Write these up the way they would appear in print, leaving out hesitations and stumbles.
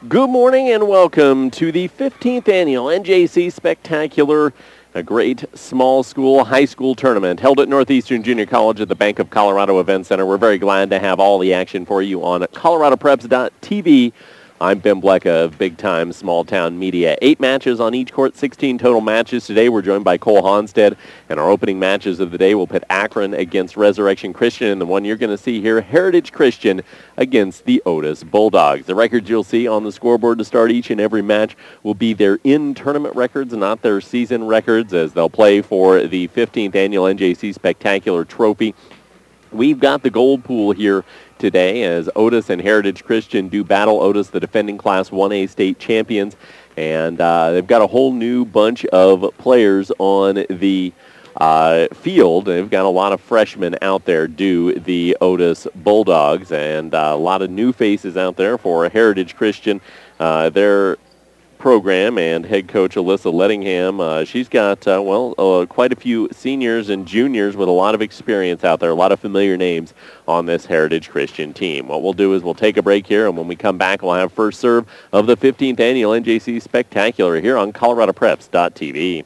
Good morning and welcome to the 15th annual NJC Spectacular, a great small school, high school tournament held at Northeastern Junior College at the Bank of Colorado Event Center. We're very glad to have all the action for you on coloradopreps.tv. I'm Ben Blecka of Big Time Small Town Media. 8 matches on each court, 16 total matches. Today we're joined by Cole Honstead, and our opening matches of the day will pit Akron against Resurrection Christian, and the one you're going to see here, Heritage Christian against the Otis Bulldogs. The records you'll see on the scoreboard to start each and every match will be their in-tournament records, not their season records, as they'll play for the 15th annual NJC Spectacular Trophy. We've got the gold pool here today as Otis and Heritage Christian do battle. Otis, the defending Class 1A state champions, and they've got a whole new bunch of players on the field. They've got a lot of freshmen out there, the Otis Bulldogs, and a lot of new faces out there for Heritage Christian. Their program and head coach Alyssa Lettingham, she's got quite a few seniors and juniors with a lot of experience out there, a lot of familiar names on this Heritage Christian team. What we'll do is we'll take a break here, and when we come back we'll have first serve of the 15th annual NJC Spectacular here on coloradopreps.tv.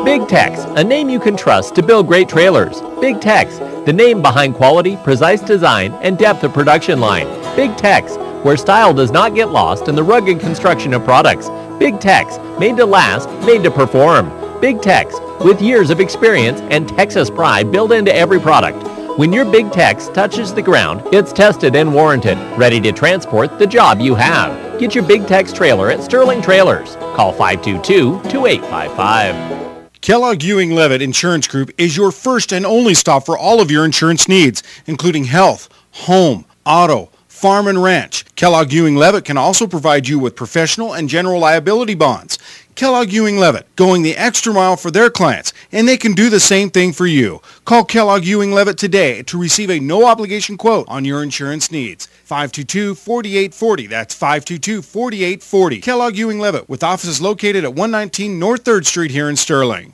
Big Tex, a name you can trust to build great trailers. Big Tex, the name behind quality, precise design, and depth of production line. Big Tex, where style does not get lost in the rugged construction of products. Big Tex, made to last, made to perform. Big Tex, with years of experience and Texas pride built into every product. When your Big Tex touches the ground, it's tested and warranted, ready to transport the job you have. Get your Big Tex trailer at Sterling Trailers. Call 522-2855. Kellogg Ewing Levitt Insurance Group is your first and only stop for all of your insurance needs, including health, home, auto, farm and ranch. Kellogg Ewing Levitt can also provide you with professional and general liability bonds. Kellogg Ewing Levitt, going the extra mile for their clients, and they can do the same thing for you. Call Kellogg Ewing Levitt today to receive a no-obligation quote on your insurance needs. 522-4840. That's 522-4840. Kellogg Ewing Levitt, with offices located at 119 North 3rd Street here in Sterling.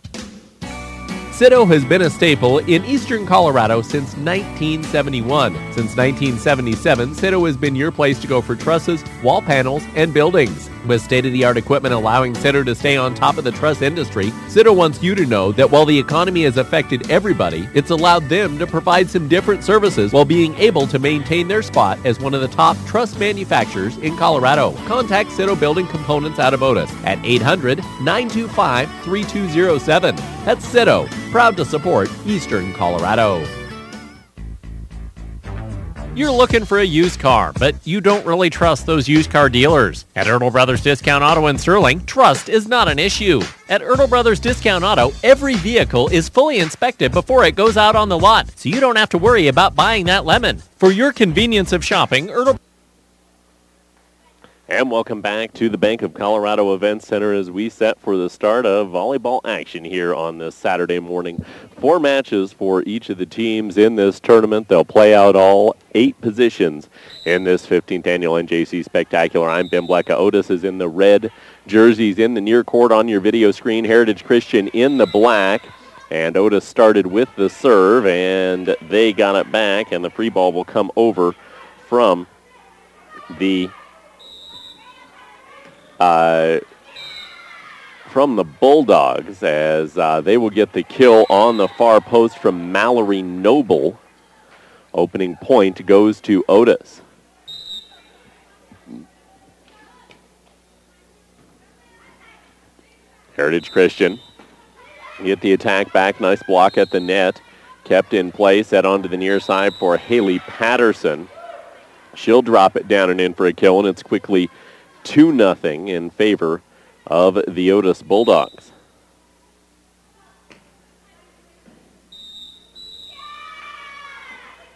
Citto has been a staple in eastern Colorado since 1971. Since 1977, Citto has been your place to go for trusses, wall panels, and buildings. With state-of-the-art equipment allowing Citto to stay on top of the truss industry, Citto wants you to know that while the economy has affected everybody, it's allowed them to provide some different services while being able to maintain their spot as one of the top truss manufacturers in Colorado. Contact Citto Building Components out of Otis at 800-925-3207. That's Citto, proud to support eastern Colorado. You're looking for a used car, but you don't really trust those used car dealers. At Ertl Brothers Discount Auto in Sterling, trust is not an issue. At Ertl Brothers Discount Auto, every vehicle is fully inspected before it goes out on the lot, so you don't have to worry about buying that lemon. For your convenience of shopping, Ertl... And welcome back to the Bank of Colorado Event Center as we set for the start of volleyball action here on this Saturday morning. 4 matches for each of the teams in this tournament. They'll play out all 8 positions in this 15th annual NJC Spectacular. I'm Ben Blecka. Otis is in the red jerseys in the near court on your video screen. Heritage Christian in the black. And Otis started with the serve, and they got it back, and the free ball will come over from the Bulldogs as they will get the kill on the far post from Mallory Noble. Opening point goes to Otis. Heritage Christian get the attack back. Nice block at the net. Kept in play. Set onto the near side for Haley Patterson. She'll drop it down and in for a kill, and it's quickly 2-0 in favor of the Otis Bulldogs.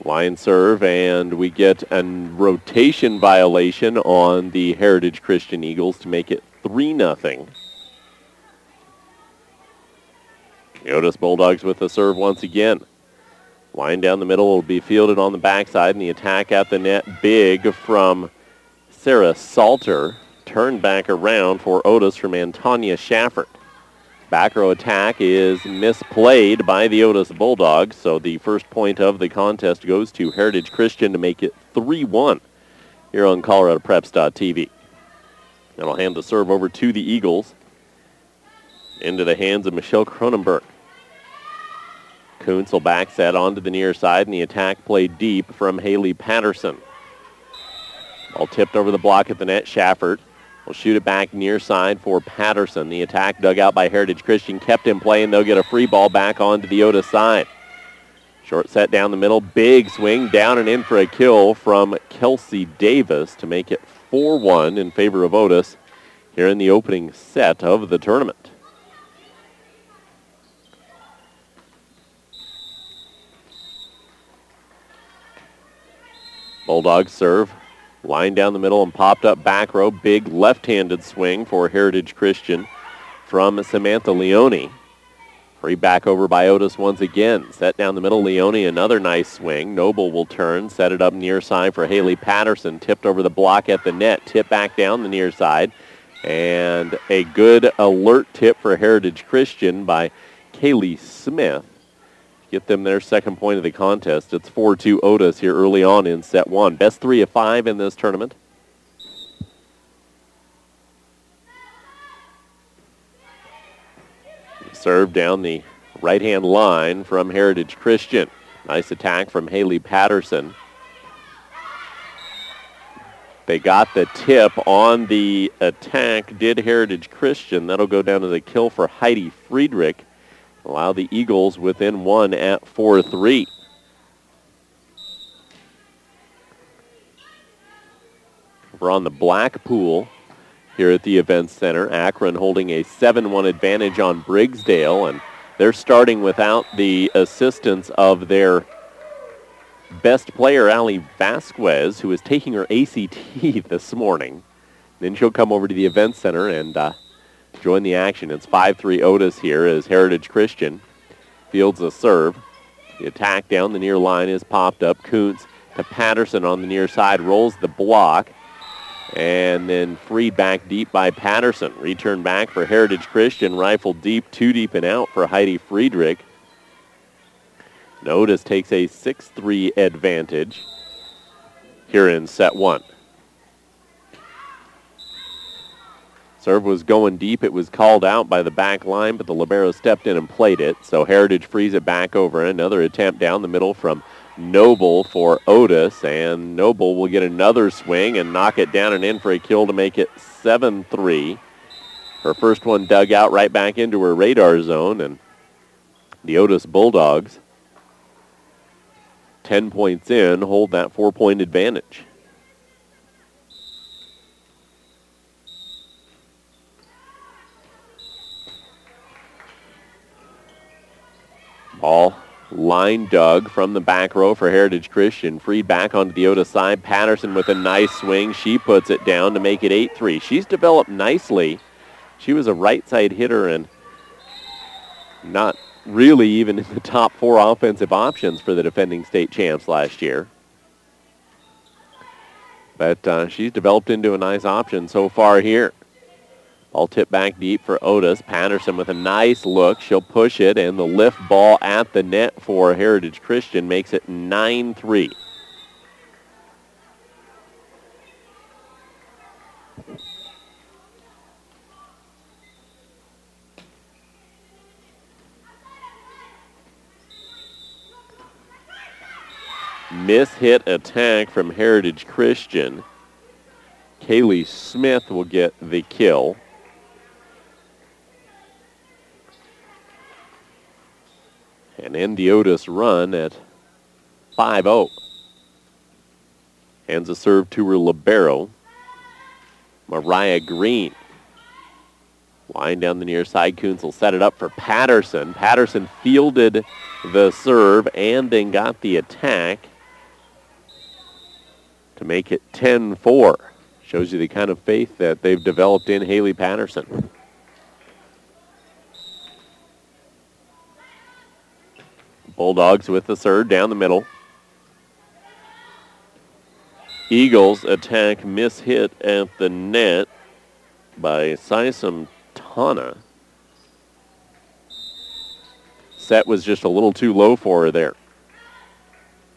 Line serve, and we get a rotation violation on the Heritage Christian Eagles to make it 3-0. The Otis Bulldogs with the serve once again. Line down the middle will be fielded on the backside, and the attack at the net big from Sarah Salter. Turned back around for Otis from Antonia Schaffert. Back row attack is misplayed by the Otis Bulldogs, so the first point of the contest goes to Heritage Christian to make it 3-1 here on ColoradoPreps.tv. That'll hand the serve over to the Eagles. Into the hands of Michelle Cronenberg. Kuntz will back set onto the near side, and the attack played deep from Haley Patterson. Ball tipped over the block at the net. Schaffert will shoot it back near side for Patterson. The attack dug out by Heritage Christian, kept in play, and they'll get a free ball back onto the Otis side. Short set down the middle, big swing down and in for a kill from Kelsey Davis to make it 4-1 in favor of Otis here in the opening set of the tournament. Bulldogs serve. Line down the middle and popped up back row. Big left-handed swing for Heritage Christian from Samantha Leone. Free back over by Otis once again. Set down the middle. Leone, another nice swing. Noble will turn. Set it up near side for Haley Patterson. Tipped over the block at the net. Tip back down the near side. And a good alert tip for Heritage Christian by Kaylee Smith. Get them their second point of the contest. It's 4-2 Otis here early on in set one. Best 3 of 5 in this tournament. Serve down the right-hand line from Heritage Christian. Nice attack from Haley Patterson. They got the tip on the attack, did Heritage Christian. That'll go down to the kill for Heidi Friedrich. Allow the Eagles within one at 4-3. We're on the Blackpool here at the Events Center. Akron holding a 7-1 advantage on Briggsdale, and they're starting without the assistance of their best player, Allie Vasquez, who is taking her ACT this morning. Then she'll come over to the Events Center and join the action. It's 5-3 Otis here as Heritage Christian fields a serve. The attack down the near line is popped up. Kuntz to Patterson on the near side, rolls the block, and then freed back deep by Patterson. Return back for Heritage Christian, rifled deep, too deep and out for Heidi Friedrich. And Otis takes a 6-3 advantage here in set one. Serve was going deep. It was called out by the back line, but the libero stepped in and played it. So Heritage frees it back over. Another attempt down the middle from Noble for Otis, and Noble will get another swing and knock it down and in for a kill to make it 7-3. Her first one dug out right back into her radar zone, and the Otis Bulldogs, 10 points in, hold that 4-point advantage. Ball line dug from the back row for Heritage Christian. Freed back onto the Otis side. Patterson with a nice swing. She puts it down to make it 8-3. She's developed nicely. She was a right side hitter and not really even in the top 4 offensive options for the defending state champs last year. But she's developed into a nice option so far here. Ball tipped back deep for Otis. Patterson with a nice look. She'll push it, and the lift ball at the net for Heritage Christian makes it 9-3. Miss-hit attack from Heritage Christian. Kaylee Smith will get the kill. And end the Otis run at 5-0. Hands a serve to her libero, Mariah Green. Line down the near side. Kuntz will set it up for Patterson. Patterson fielded the serve and then got the attack to make it 10-4. Shows you the kind of faith that they've developed in Haley Patterson. Bulldogs with the serve down the middle. Eagles attack miss-hit at the net by Sysam Tana. Set was just a little too low for her there.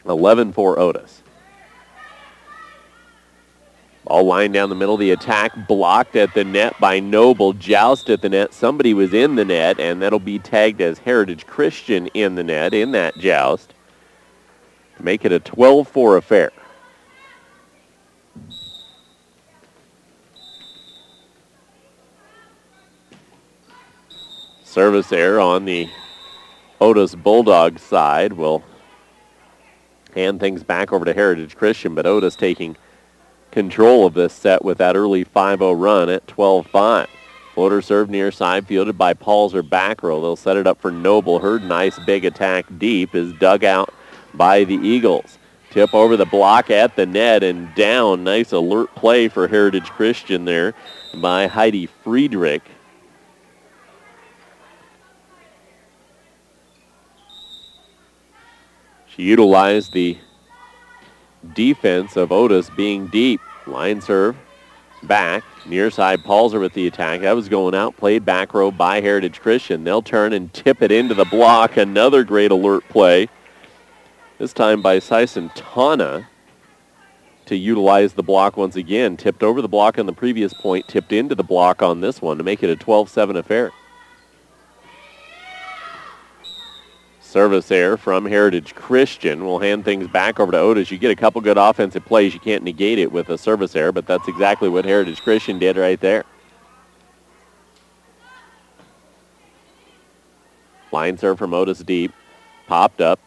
11-4 Otis. Ball line down the middle. The attack blocked at the net by Noble. Joust at the net. Somebody was in the net, and that'll be tagged as Heritage Christian in the net in that joust to make it a 12-4 affair. Service error on the Otis Bulldogs side will hand things back over to Heritage Christian, but Otis taking control of this set with that early 5-0 run at 12-5. Floater serve near side, fielded by Palzer back row. They'll set it up for Noble. Her nice big attack deep is dug out by the Eagles. Tip over the block at the net and down. Nice alert play for Heritage Christian there by Heidi Friedrich. She utilized the defense of Otis being deep. Line serve back. Near side, Palzer with the attack. That was going out. Played back row by Heritage Christian. They'll turn and tip it into the block. Another great alert play. This time by Sison Tana to utilize the block once again. Tipped over the block on the previous point. Tipped into the block on this one to make it a 12-7 affair. Service error from Heritage Christian will hand things back over to Otis. You get a couple good offensive plays. You can't negate it with a service error, but that's exactly what Heritage Christian did right there. Line serve from Otis deep. Popped up.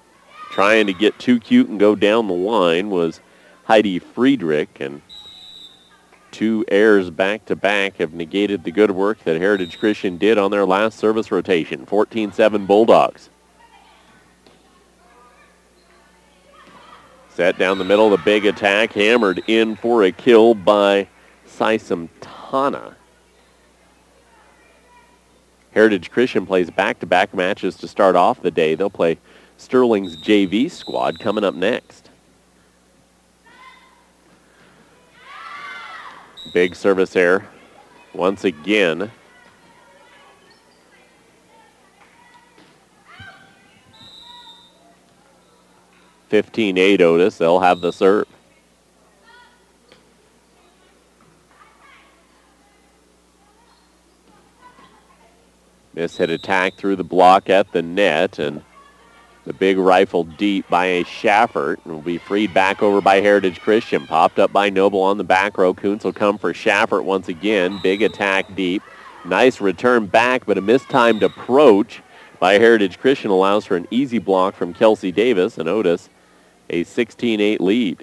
Trying to get too cute and go down the line was Heidi Friedrich, and two errors back-to-back have negated the good work that Heritage Christian did on their last service rotation. 14-7 Bulldogs. Set down the middle, the big attack, hammered in for a kill by Sison Tana. Heritage Christian plays back-to-back matches to start off the day. They'll play Sterling's JV squad coming up next. Big service error once again. (15-8) Otis. They'll have the serve. Miss-hit attack through the block at the net, and the big rifle deep by a Schaffert, and will be freed back over by Heritage Christian. Popped up by Noble on the back row. Kuntz will come for Schaffert once again. Big attack deep. Nice return back, but a mistimed approach by Heritage Christian allows for an easy block from Kelsey Davis, and Otis a 16-8 lead.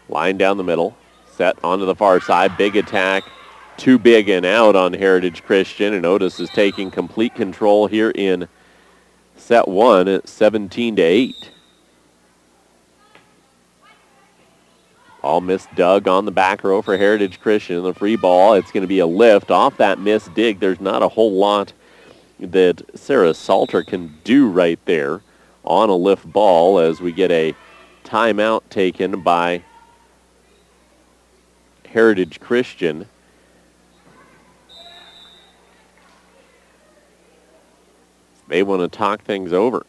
Line down the middle. Set onto the far side. Big attack. Too big and out on Heritage Christian, and Otis is taking complete control here in set one at 17-8. Ball missed dug on the back row for Heritage Christian. The free ball, it's going to be a lift off that missed dig. There's not a whole lot that Sarah Salter can do right there on a lift ball as we get a timeout taken by Heritage Christian. They want to talk things over.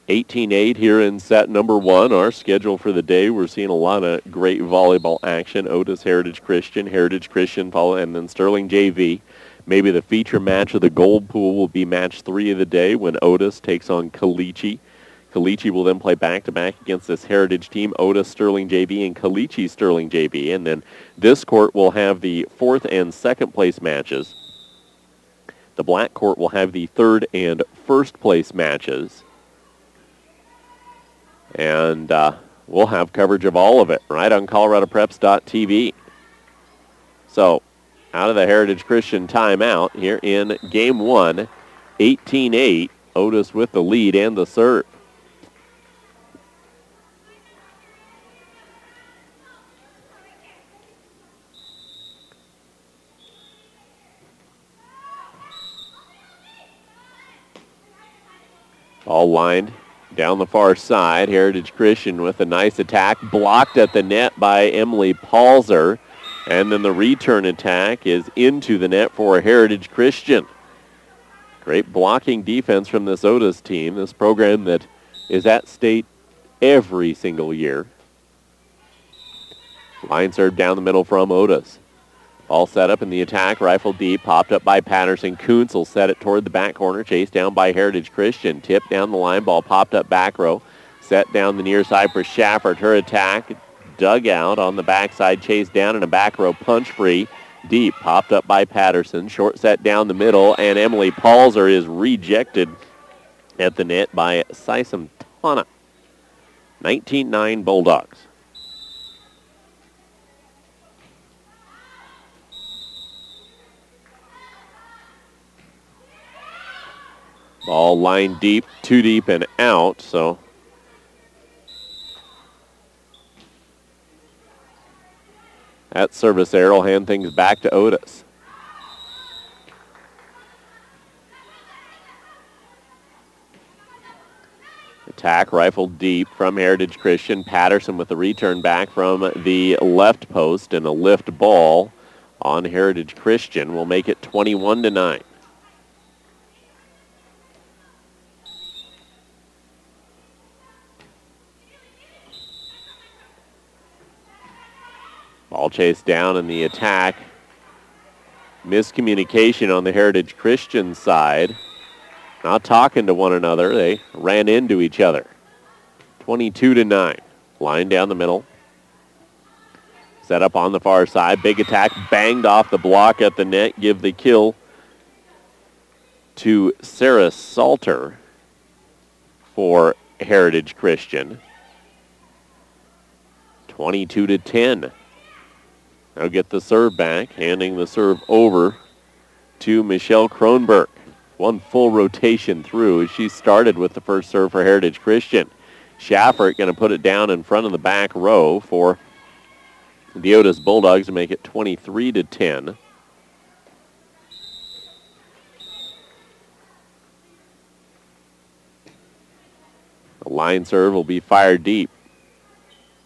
18-8 here in set number one. Our schedule for the day, we're seeing a lot of great volleyball action. Otis, Heritage Christian follow, and then Sterling JV. Maybe the feature match of the gold pool will be match 3 of the day when Otis takes on Caliche. Caliche will then play back-to-back against this Heritage team, Otis, Sterling JV, and Caliche, Sterling JV. And then this court will have the 4th and 2nd place matches. The black court will have the 3rd and 1st place matches. And we'll have coverage of all of it right on ColoradoPreps.tv. So, out of the Heritage Christian timeout here in game one, 18-8. Otis with the lead and the serve. All lined down the far side. Heritage Christian with a nice attack. Blocked at the net by Emily Palzer. And then the return attack is into the net for Heritage Christian. Great blocking defense from this Otis team, this program that is at state every single year. Line serve down the middle from Otis. Ball set up in the attack, rifle deep, popped up by Patterson. Kuntz will set it toward the back corner, chased down by Heritage Christian. Tipped down the line, ball popped up back row. Set down the near side for Schaffert. Her attack, dug out on the backside, chased down in a back row punch free. Deep, popped up by Patterson. Short set down the middle, and Emily Paulser is rejected at the net by Sisam Tana. 19-9 Bulldogs. Ball lined deep, too deep and out, so that service error will hand things back to Otis. Attack rifled deep from Heritage Christian. Patterson with the return back from the left post, and a lift ball on Heritage Christian will make it 21-9. Ball chased down in the attack. Miscommunication on the Heritage Christian side. Not talking to one another. They ran into each other. 22-9. Line down the middle. Set up on the far side. Big attack banged off the block at the net. Give the kill to Sarah Salter for Heritage Christian. 22-10. Now get the serve back, handing the serve over to Michelle Kronberg. One full rotation through as she started with the first serve for Heritage Christian. Schaffert going to put it down in front of the back row for the Otis Bulldogs to make it 23-10. The line serve will be fired deep.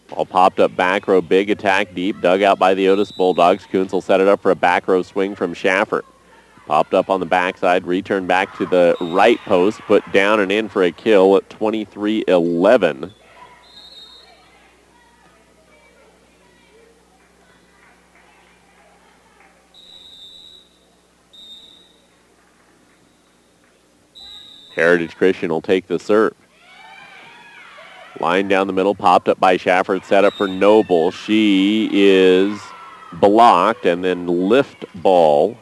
Ball popped up back row, big attack deep, dug out by the Otis Bulldogs. Kuntz will set it up for a back row swing from Schaffert. Popped up on the backside, returned back to the right post, put down and in for a kill at 23-11. Heritage Christian will take the serve. Line down the middle, popped up by Schaffert, set up for Noble. She is blocked, and then lift ball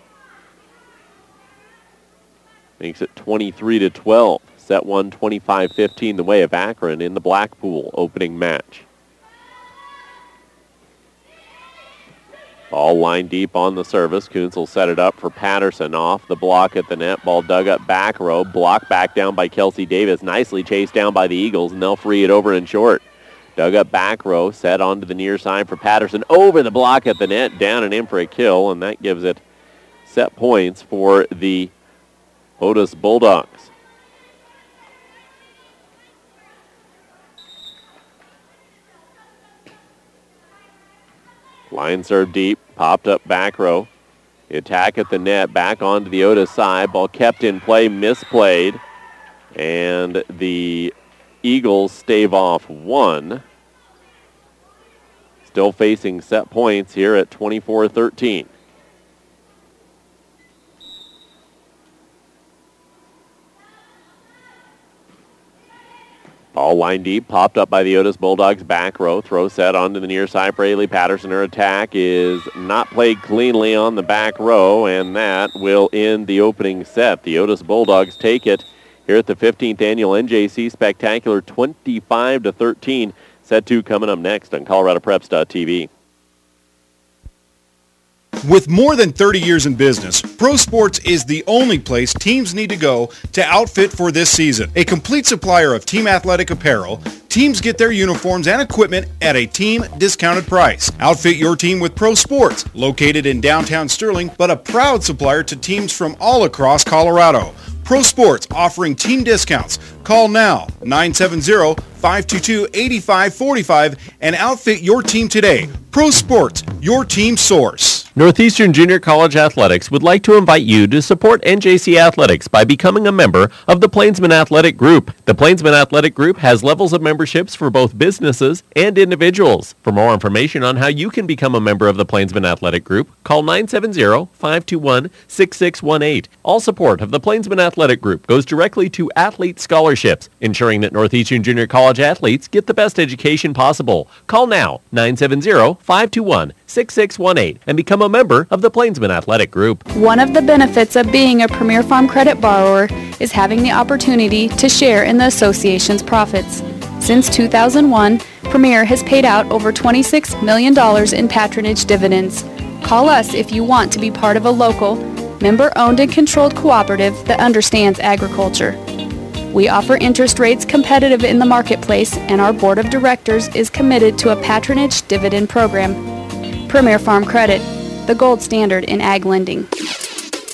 makes it 23-12. Set one 25-15 the way of Akron in the Blackpool opening match. Ball lined deep on the service. Kuntz will set it up for Patterson off the block at the net. Ball dug up back row. Blocked back down by Kelsey Davis. Nicely chased down by the Eagles, and they'll free it over and short. Dug up back row. Set onto the near side for Patterson. Over the block at the net. Down and in for a kill, and that gives it set points for the Otis Bulldogs. Line serve deep, popped up back row. The attack at the net, back onto the Otis side. Ball kept in play, misplayed. And the Eagles stave off one. Still facing set points here at 24-13. Ball line deep, popped up by the Otis Bulldogs back row. Throw set onto the near side for Ailey Patterson. Her attack is not played cleanly on the back row, and that will end the opening set. The Otis Bulldogs take it here at the 15th annual NJC Spectacular 25-13. Set 2 coming up next on ColoradoPreps.tv. With more than 30 years in business, Pro Sports is the only place teams need to go to outfit for this season. A complete supplier of team athletic apparel, teams get their uniforms and equipment at a team discounted price. Outfit your team with Pro Sports, located in downtown Sterling, but a proud supplier to teams from all across Colorado. Pro Sports offering team discounts. Call now, 970-522-8545, and outfit your team today. Pro Sports, your team source. Northeastern Junior College Athletics would like to invite you to support NJC Athletics by becoming a member of the Plainsman Athletic Group. The Plainsman Athletic Group has levels of memberships for both businesses and individuals. For more information on how you can become a member of the Plainsman Athletic Group, call 970-521-6618. All support of the Plainsman Athletic Group goes directly to athlete scholarships, ensuring that Northeastern Junior College athletes get the best education possible. Call now, 970-521-6618, and become a member of the Plainsman Athletic Group. One of the benefits of being a Premier Farm credit borrower is having the opportunity to share in the association's profits. Since 2001, Premier has paid out over $26 million in patronage dividends. Call us if you want to be part of a local, member-owned and controlled cooperative that understands agriculture. We offer interest rates competitive in the marketplace, and our board of directors is committed to a patronage dividend program. Premier Farm Credit, the gold standard in ag lending.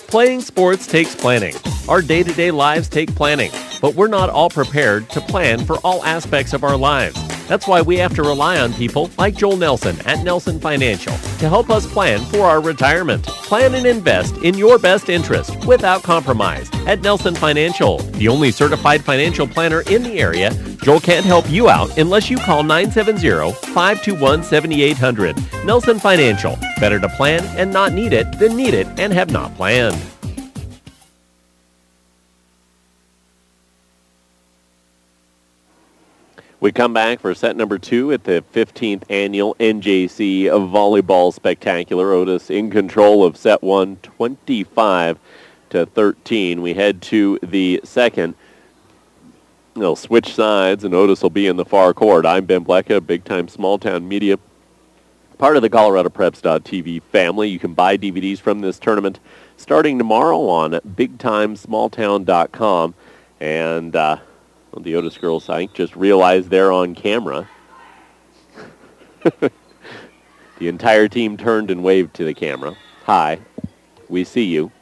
Playing sports takes planning. Our day-to-day lives take planning, but we're not all prepared to plan for all aspects of our lives. That's why we have to rely on people like Joel Nelson at Nelson Financial to help us plan for our retirement. Plan and invest in your best interest without compromise. At Nelson Financial, the only certified financial planner in the area, Joel can't help you out unless you call 970-521-7800. Nelson Financial. Better to plan and not need it than need it and have not planned. We come back for set number 2 at the 15th annual NJC Volleyball Spectacular. Otis in control of set 1, 25-13. We head to the second. They'll switch sides, and Otis will be in the far court. I'm Ben Blecka, big-time small-town media, part of the ColoradoPreps.tv family. You can buy DVDs from this tournament starting tomorrow on bigtimesmalltown.com. And the Otis girls, I just realized they're on camera. The entire team turned and waved to the camera. Hi, we see you.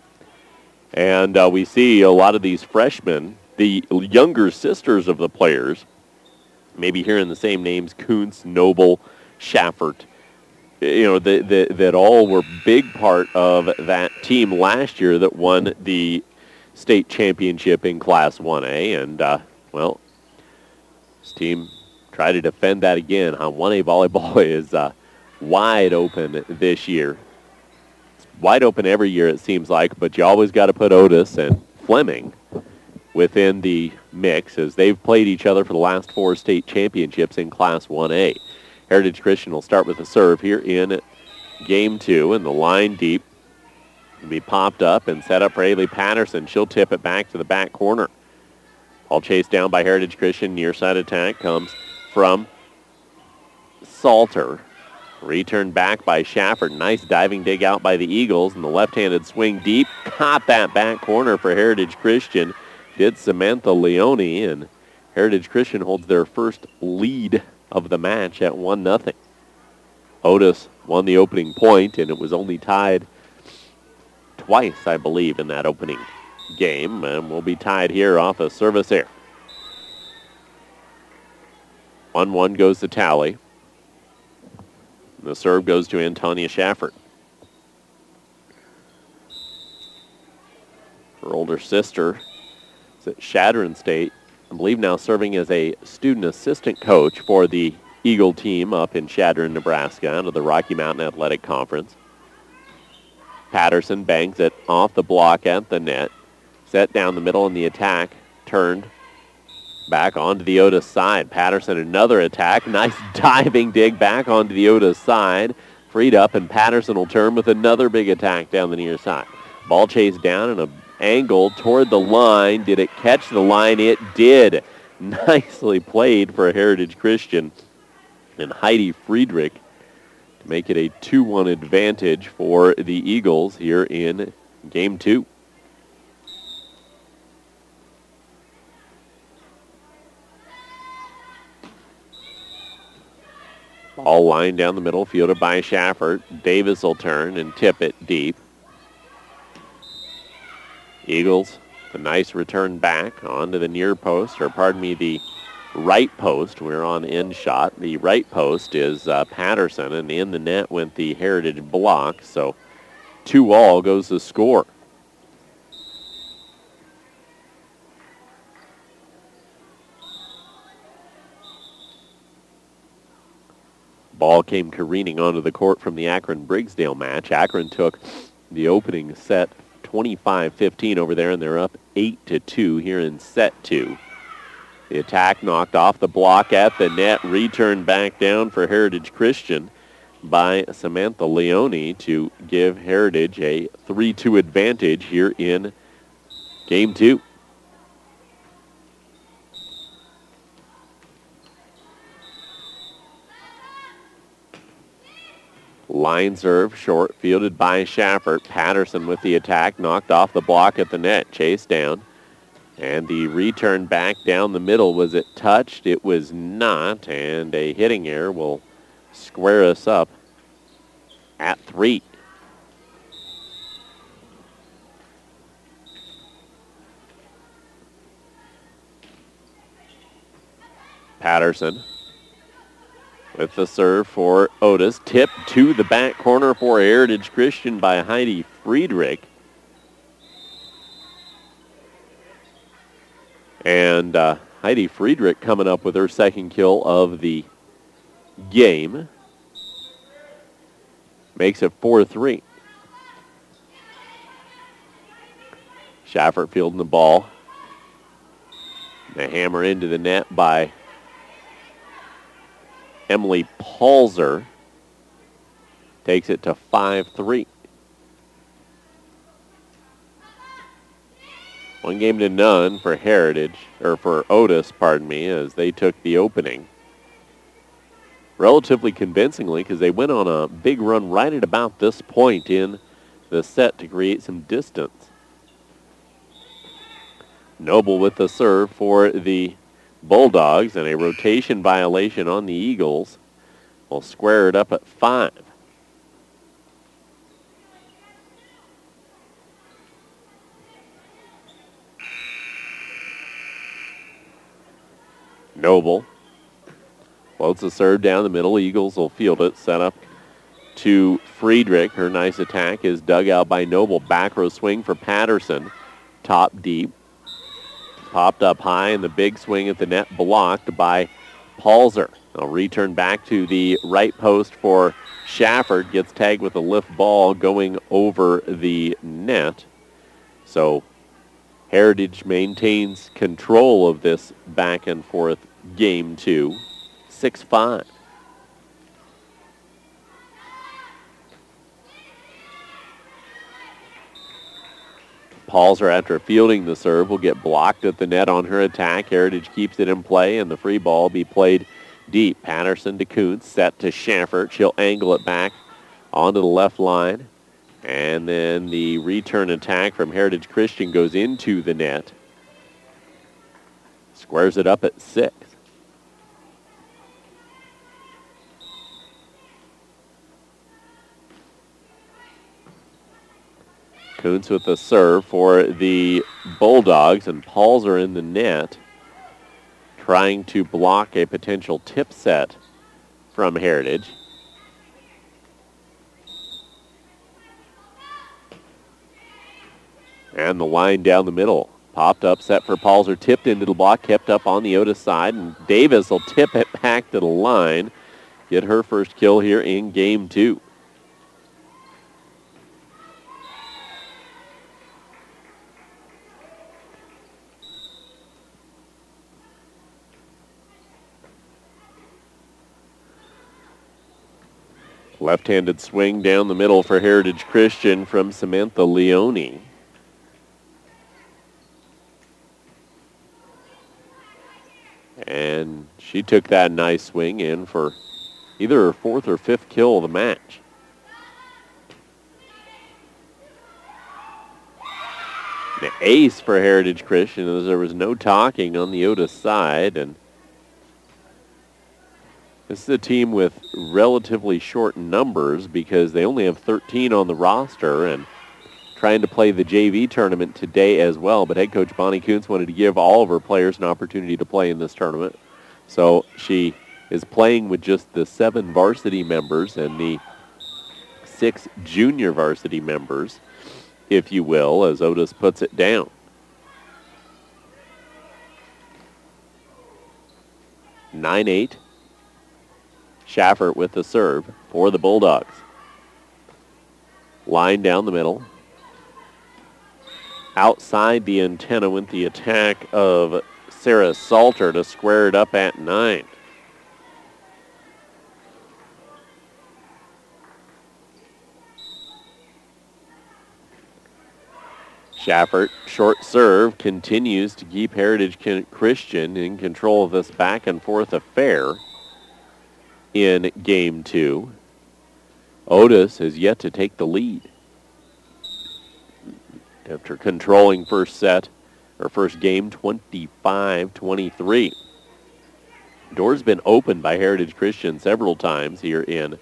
And we see a lot of these freshmen, the younger sisters of the players, maybe hearing the same names, Kuntz, Noble, Schaffert, that all were big part of that team last year that won the state championship in Class 1A. And well, this team tried to defend that again. 1A volleyball is wide open this year. It's wide open every year, it seems like, but you always got to put Otis and Fleming within the mix, as they've played each other for the last 4 state championships in Class 1A. Heritage Christian will start with a serve here in Game 2, and the line deep will be popped up and set up for Haley Patterson. She'll tip it back to the back corner. All chased down by Heritage Christian. Near side attack comes from Salter. Returned back by Schaffert. Nice diving dig out by the Eagles. And the left-handed swing deep. Caught that back corner for Heritage Christian. Did Samantha Leone. And Heritage Christian holds their first lead of the match at 1-0. Otis won the opening point, and it was only tied twice, I believe, in that opening game, and we'll be tied here off a service error. 1-1 goes the tally. The serve goes to Antonia Schaffert. Her older sister is at Chadron State, I believe now serving as a student assistant coach for the Eagle team up in Chadron, Nebraska, under the Rocky Mountain Athletic Conference. Patterson bangs it off the block at the net. Set down the middle in the attack. Turned back onto the Otis side. Patterson, another attack. Nice diving dig back onto the Otis side. Freed up, and Patterson will turn with another big attack down the near side. Ball chased down and an angle toward the line. Did it catch the line? It did. Nicely played for Heritage Christian. And Heidi Friedrich to make it a 2-1 advantage for the Eagles here in Game 2. All line down the middle, fielded by Schaffert. Davis will turn and tip it deep. Eagles, a nice return back onto the near post, or pardon me, the right post. We're on end shot. The right post is Patterson, and in the net went the Heritage block. So 2-all goes the score. Ball came careening onto the court from the Akron-Briggsdale match. Akron took the opening set 25-15 over there, and they're up 8-2 here in set 2. The attack knocked off the block at the net, returned back down for Heritage Christian by Samantha Leone to give Heritage a 3-2 advantage here in game 2. Line serve, short, fielded by Schaffert. Patterson with the attack, knocked off the block at the net, chased down. And the return back down the middle, was it touched? It was not, and a hitting error will square us up at 3. Patterson with the serve for Otis. Tip to the back corner for Heritage Christian by Heidi Friedrich. And Heidi Friedrich coming up with her second kill of the game. Makes it 4-3. Schaffert fielding the ball. The hammer into the net by Emily Palzer. Takes it to 5-3. 1-0 for Heritage, or for Otis, pardon me, as they took the opening. Relatively convincingly, because they went on a big run right at about this point in the set to create some distance. Noble with the serve for the Bulldogs, and a rotation violation on the Eagles will square it up at 5. Noble floats the serve down the middle. Eagles will field it. Set up to Friedrich. Her nice attack is dug out by Noble. Back row swing for Patterson. Top deep. Popped up high, and the big swing at the net blocked by Palzer. They'll return back to the right post for Schaffert. Gets tagged with a lift ball going over the net. So Heritage maintains control of this back and forth game 2, 6-5. Palzer, after fielding the serve, will get blocked at the net on her attack. Heritage keeps it in play, and the free ball will be played deep. Patterson to Kuntz, set to Schaffert. She'll angle it back onto the left line. And then the return attack from Heritage Christian goes into the net. Squares it up at 6. Kuntz with the serve for the Bulldogs, and Palzer in the net, trying to block a potential tip set from Heritage. And the line down the middle. Popped up, set for Palzer, tipped into the block, kept up on the Otis side, and Davis will tip it back to the line. Get her first kill here in game 2. Left-handed swing down the middle for Heritage Christian from Samantha Leone. And she took that nice swing in for either her 4th or 5th kill of the match. The ace for Heritage Christian, as there was no talking on the Otis side, and this is a team with relatively short numbers because they only have 13 on the roster and trying to play the JV tournament today as well. But head coach Bonnie Kuntz wanted to give all of her players an opportunity to play in this tournament. So she is playing with just the 7 varsity members and the 6 junior varsity members, if you will, as Otis puts it down. (9-8). Schaffert with the serve for the Bulldogs. Line down the middle. Outside the antenna went the attack of Sarah Salter to square it up at 9. Schaffert, short serve, continues to keep Heritage Christian in control of this back and forth affair in game 2. Otis has yet to take the lead after controlling first game 25-23. Door's been opened by Heritage Christian several times here in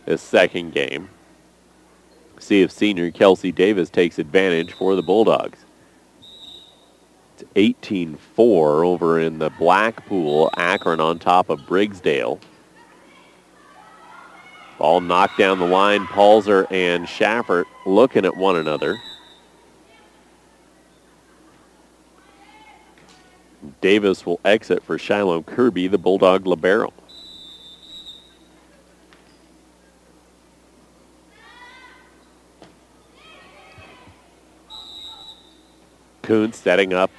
this second game. See if senior Kelsey Davis takes advantage for the Bulldogs. It's 18-4 over in the Blackpool. Akron on top of Briggsdale. Ball knocked down the line. Palzer and Schaffert looking at one another. Davis will exit for Shiloh Kirby, the Bulldog libero. Kuntz setting up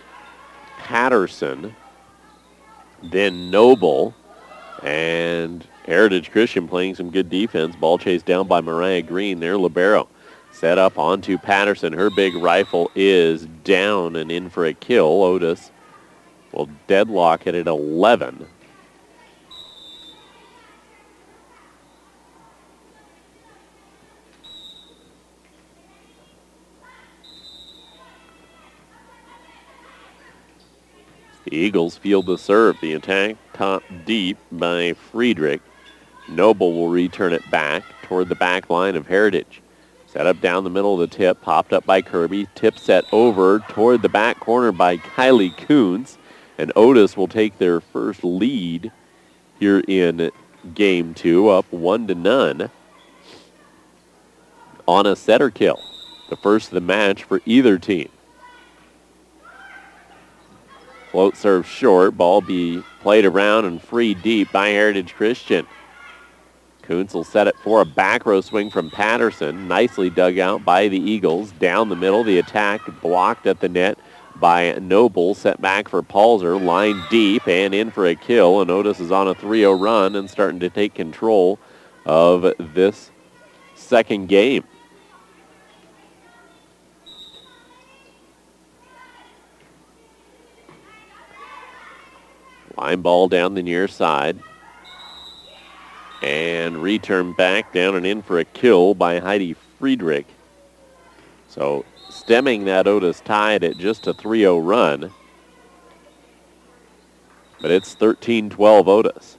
Patterson, then Noble, and Heritage Christian playing some good defense. Ball chased down by Mariah Green, their libero. Set up onto Patterson. Her big rifle is down and in for a kill. Otis will deadlock it at 11. The Eagles field the serve. The attack top deep by Friedrich. Noble will return it back toward the back line of Heritage. Set up down the middle of the tip. Popped up by Kirby. Tip set over toward the back corner by Kylie Kuntz. And Otis will take their first lead here in game 2, up 1-0 on a setter kill. The first of the match for either team. Float serve short. Ball be played around and free deep by Heritage Christian. Kuntz will set it for a back row swing from Patterson. Nicely dug out by the Eagles. Down the middle, the attack blocked at the net by Noble. Set back for Palzer. Line deep and in for a kill. And Otis is on a 3-0 run and starting to take control of this second game. Line ball down the near side. And return back down and in for a kill by Heidi Friedrich. So stemming that Otis tied at just a 3-0 run. But it's 13-12 Otis.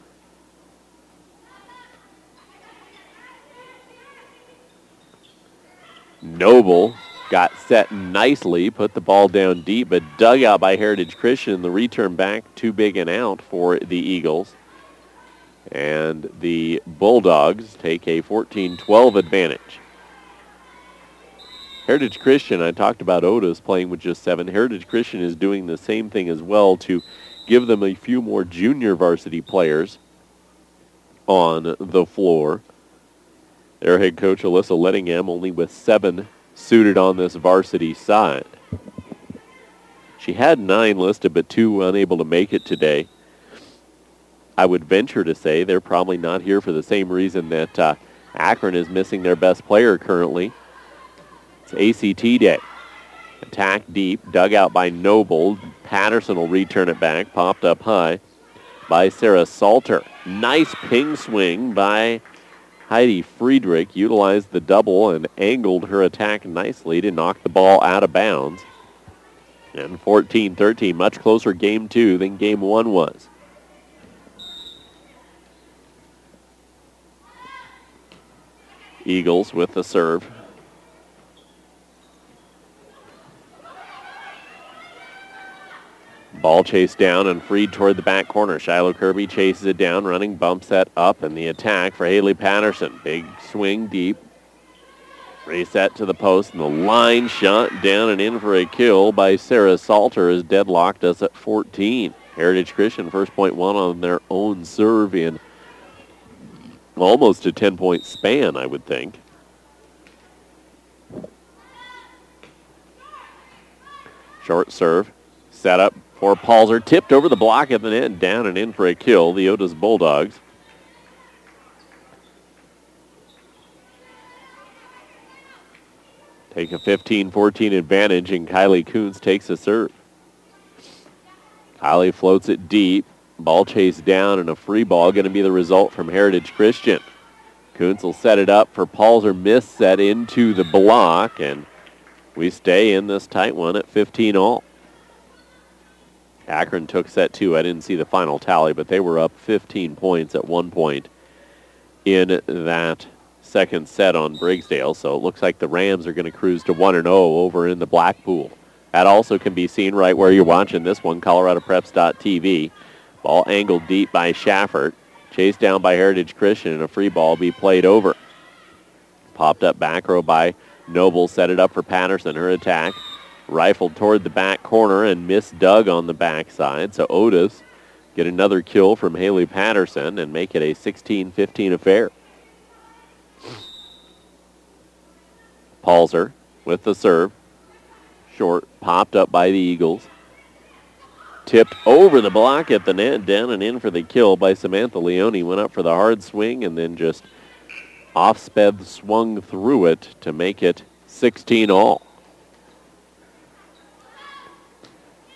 Noble got set nicely, put the ball down deep, but dug out by Heritage Christian. The return back too big and out for the Eagles. And the Bulldogs take a 14-12 advantage. Heritage Christian, I talked about Otis playing with just 7. Heritage Christian is doing the same thing as well to give them a few more junior varsity players on the floor. Their head coach, Alyssa Lettingham, only with 7 suited on this varsity side. She had 9 listed, but 2 unable to make it today. I would venture to say they're probably not here for the same reason that Akron is missing their best player currently. It's ACT day. Attack deep, dug out by Noble. Patterson will return it back, popped up high by Sarah Salter. Nice ping swing by Heidi Friedrich. Utilized the double and angled her attack nicely to knock the ball out of bounds. And 14-13, much closer game 2 than game 1 was. Eagles with the serve. Ball chased down and freed toward the back corner. Shiloh Kirby chases it down, running bump set up, and the attack for Haley Patterson. Big swing deep. Reset to the post, and the line shot down and in for a kill by Sarah Salter has deadlocked us at 14. Heritage Christian first point one on their own serve in almost a 10-point span, I would think. Short serve, set up for Palzer, tipped over the block at the net, down and in for a kill, the Otis Bulldogs. Take a 15-14 advantage, and Kylie Kuntz takes a serve. Kylie floats it deep. Ball chased down, and a free ball going to be the result from Heritage Christian. Kuntz will set it up for Palzer. Miss set into the block, and we stay in this tight one at 15 all. Akron took set two. I didn't see the final tally, but they were up 15 points at one point in that second set on Briggsdale, so it looks like the Rams are going to cruise to 1-0 over in the Blackpool. That also can be seen right where you're watching this one, coloradopreps.tv. Ball angled deep by Schaffert, chased down by Heritage Christian, and a free ball be played over. Popped up back row by Noble, set it up for Patterson. Her attack rifled toward the back corner and missed Doug on the backside, so Otis get another kill from Haley Patterson and make it a 16-15 affair. Palzer with the serve. Short, popped up by the Eagles. Tipped over the block at the net, down and in for the kill by Samantha Leone. Went up for the hard swing and then just off-sped swung through it to make it 16 all.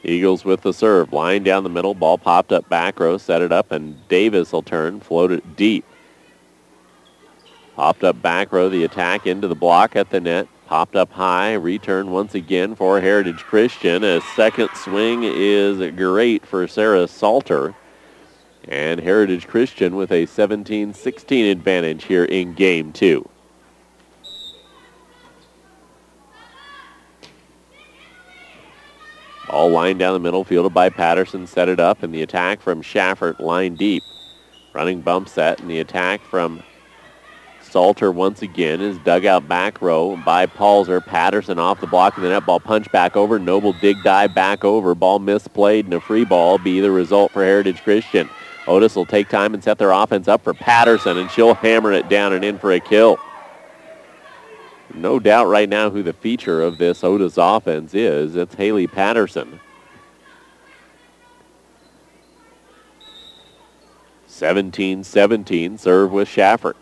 Eagles with the serve. Line down the middle. Ball popped up back row. Set it up, and Davis will turn. Float it deep. Popped up back row, the attack into the block at the net. Popped up high, return once again for Heritage Christian. A second swing is great for Sarah Salter. And Heritage Christian with a 17-16 advantage here in game two. All line down the middle, fielded by Patterson, set it up, and the attack from Schaffert, line deep. Running bump set, and the attack from Salter once again is dug out back row by Palzer. Patterson off the block of the net. Ball punch back over. Noble dig dive back over. Ball misplayed, and a free ball be the result for Heritage Christian. Otis will take time and set their offense up for Patterson, and she'll hammer it down and in for a kill. No doubt right now who the feature of this Otis offense is. It's Haley Patterson. 17-17, serve with Schaffert.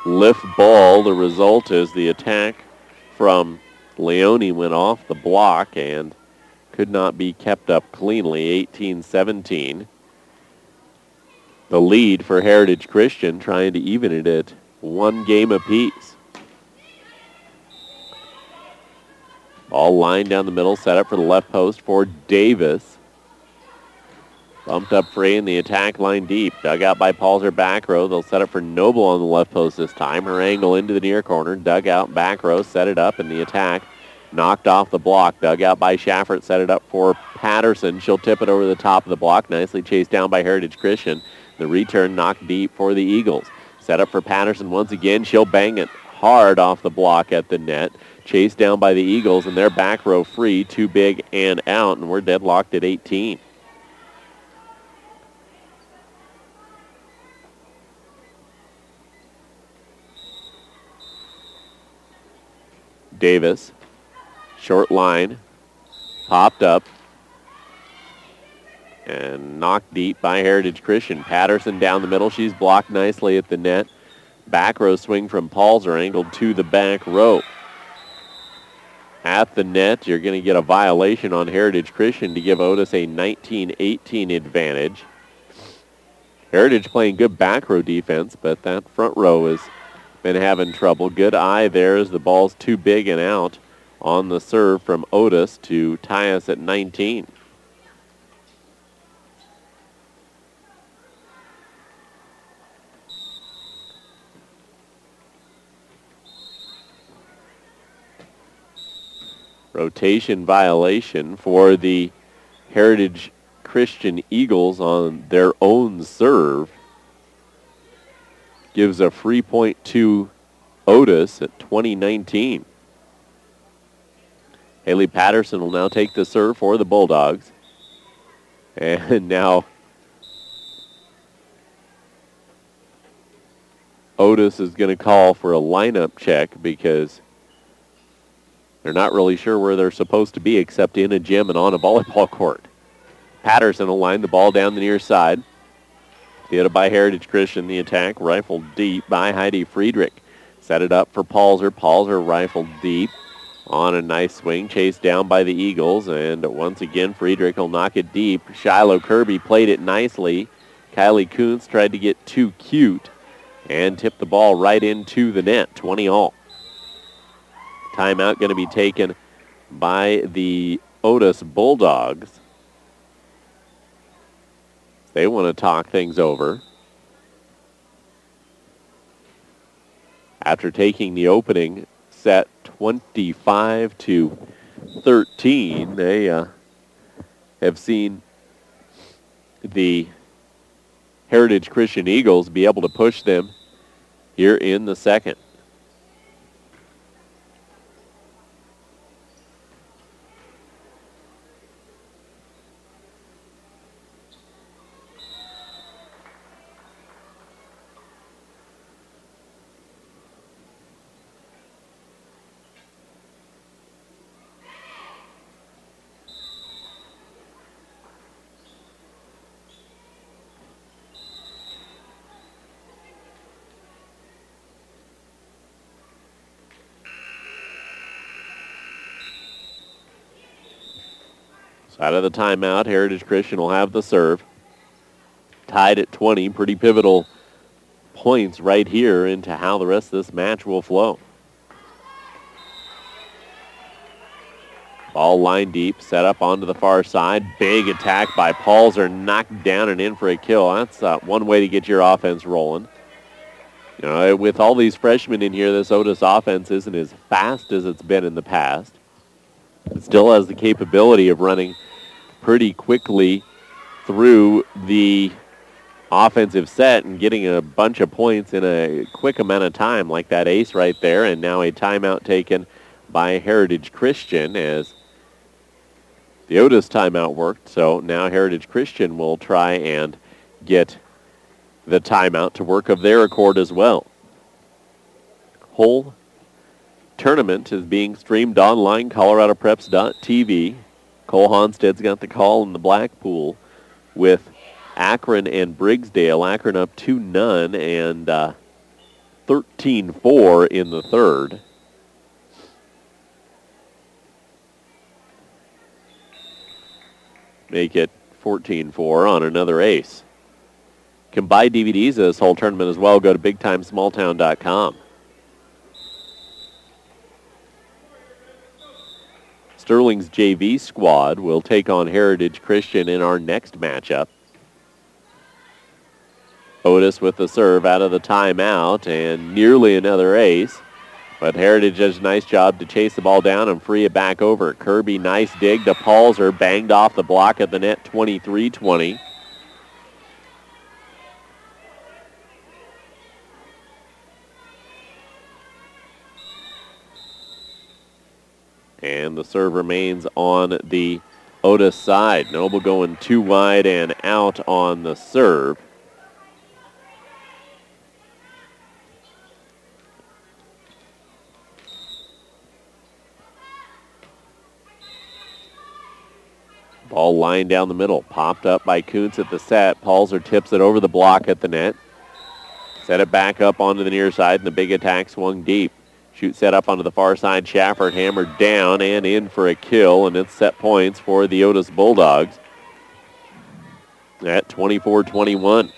Lift ball. The result is the attack from Leone went off the block and could not be kept up cleanly. 18-17. The lead for Heritage Christian, trying to even it at one game apiece. Ball lined down the middle, set up for the left post for Davis. Bumped up free in the attack line deep. Dug out by Palzer back row. They'll set up for Noble on the left post this time. Her angle into the near corner. Dug out back row. Set it up in the attack. Knocked off the block. Dug out by Schaffert. Set it up for Patterson. She'll tip it over the top of the block. Nicely chased down by Heritage Christian. The return knocked deep for the Eagles. Set up for Patterson once again. She'll bang it hard off the block at the net. Chased down by the Eagles, and their back row free. Too big and out, and we're deadlocked at 18. Davis, short line, popped up, and knocked deep by Heritage Christian. Patterson down the middle. She's blocked nicely at the net. Back row swing from Palzer, angled to the back row. At the net, you're going to get a violation on Heritage Christian to give Otis a 19-18 advantage. Heritage playing good back row defense, but that front row has been having trouble. Good eye there as the ball's too big and out on the serve from Otis to tie us at 19. Rotation violation for the Heritage Christian Eagles on their own serve. Gives a free point to Otis at 20-19. Haley Patterson will now take the serve for the Bulldogs. And now Otis is going to call for a lineup check because they're not really sure where they're supposed to be except in a gym and on a volleyball court. Patterson will line the ball down the near side. Hit by Heritage Christian. The attack rifled deep by Heidi Friedrich. Set it up for Palzer. Palzer rifled deep on a nice swing. Chased down by the Eagles. And once again, Friedrich will knock it deep. Shiloh Kirby played it nicely. Kylie Kuntz tried to get too cute and tipped the ball right into the net. 20-all. Timeout going to be taken by the Otis Bulldogs. They want to talk things over. After taking the opening set 25-13, they have seen the Heritage Christian Eagles be able to push them here in the second. Out of the timeout, Heritage Christian will have the serve. Tied at 20, pretty pivotal points right here into how the rest of this match will flow. Ball line deep, set up onto the far side. Big attack by Palzer, knocked down and in for a kill. That's one way to get your offense rolling. You know, with all these freshmen in here, this Otis offense isn't as fast as it's been in the past. It still has the capability of running pretty quickly through the offensive set and getting a bunch of points in a quick amount of time, like that ace right there. And now a timeout taken by Heritage Christian as the Otis timeout worked. So now Heritage Christian will try and get the timeout to work of their accord as well. Whole tournament is being streamed online, coloradopreps.tv. Cole Honsted's got the call in the Blackpool with Akron and Briggsdale. Akron up 2-0 and 13-4 in the third. Make it 14-4 on another ace. You can buy DVDs of this whole tournament as well. Go to BigTimeSmallTown.com. Sterling's JV squad will take on Heritage Christian in our next matchup. Otis with the serve out of the timeout and nearly another ace. But Heritage does a nice job to chase the ball down and free it back over. Kirby, nice dig to Palzer, banged off the block at the net, 23-20. And the serve remains on the Otis side. Noble going too wide and out on the serve. Ball lined down the middle. Popped up by Kuntz at the set. Palzer tips it over the block at the net. Set it back up onto the near side, and the big attack swung deep. Shoot set up onto the far side. Schaffert hammered down and in for a kill, and it's set points for the Otis Bulldogs at 24-21.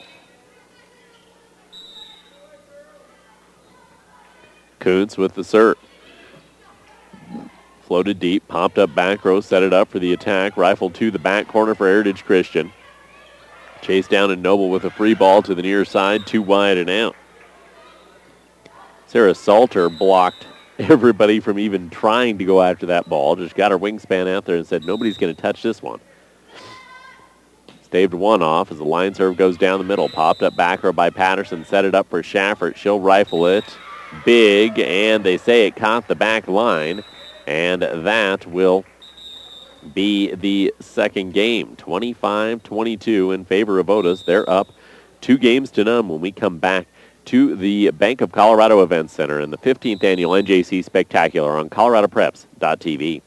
Kuntz with the serve. Floated deep, popped up back row, set it up for the attack. Rifled to the back corner for Heritage Christian. Chased down and Noble with a free ball to the near side, too wide and out. Sarah Salter blocked everybody from even trying to go after that ball. Just got her wingspan out there and said, nobody's going to touch this one. Staved one off as the line serve goes down the middle. Popped up back row by Patterson. Set it up for Schaffert. She'll rifle it big, and they say it caught the back line. And that will be the second game. 25-22 in favor of Otis. They're up 2-0 when we come back to the Bank of Colorado Events Center in the 15th Annual NJC Spectacular on coloradopreps.tv.